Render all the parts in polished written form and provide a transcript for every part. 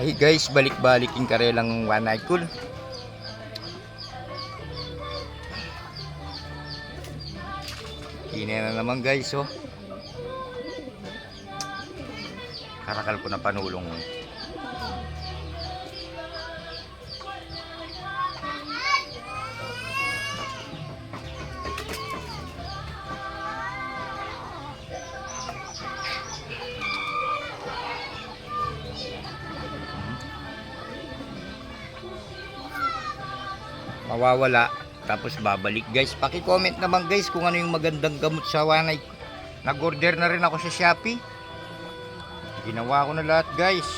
Hey guys, balik-balik yung karelang one night cool. Kine na naman guys, oh. Karakal ko na panulong. Mawawala tapos babalik guys. Paki-comment naman guys kung ano yung magandang gamot sa wanay. Nag-order na rin ako sa Shopee. Ginawa ko na lahat guys.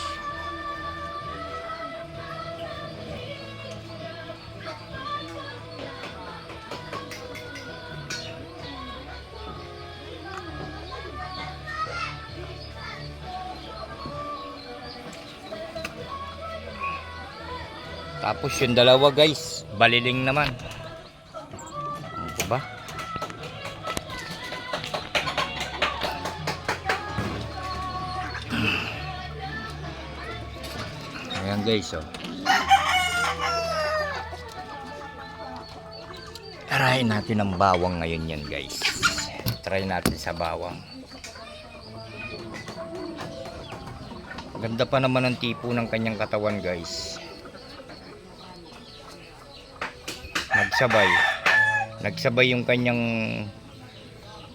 Tapos yung dalawa guys, baliling naman. Ano ba? Ayan guys, oh. Try natin ang bawang ngayon yan guys. Try natin sa bawang. Ganda pa naman ang tipo ng kanyang katawan guys. Nagsabay yung kanyang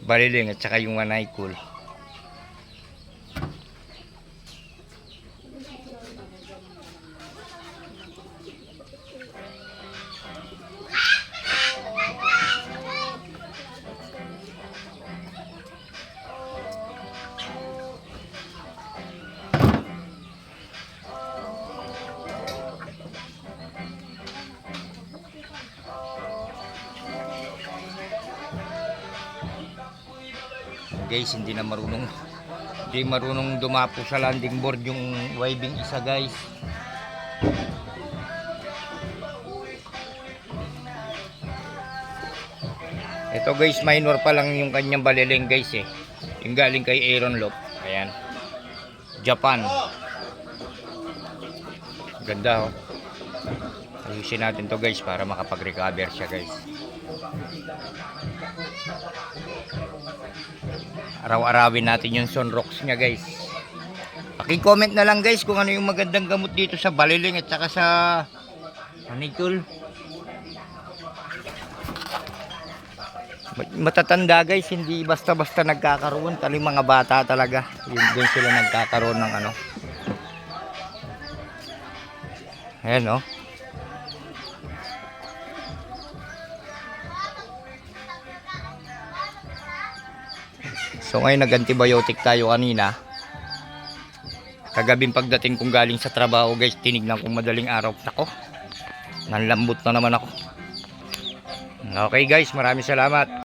baliling at saka yung wanay cool. Guys, hindi marunong dumapo sa landing board yung waving isa guys. Ito guys, minor pa lang yung kanyang baliling guys eh. Yung galing kay Aaron Lop. Ayan. Japan. Ganda oh. Ayusin natin to guys para makapag-recover siya guys. Araw-arawin natin yung sunrocks niya guys. Paki-comment na lang guys kung ano yung magandang gamot dito sa baliling at saka sa manicule. Matatanda guys, hindi basta-basta nagkakaroon. Taling mga bata talaga. Yun din sila nagkakaroon ng ano. Ayan oh. So ngayon nag-antibiotic tayo kanina. Kagabing pagdating kong galing sa trabaho guys, tinignan kong madaling araw. Nako, nanlambot na naman ako. Okay guys, maraming salamat.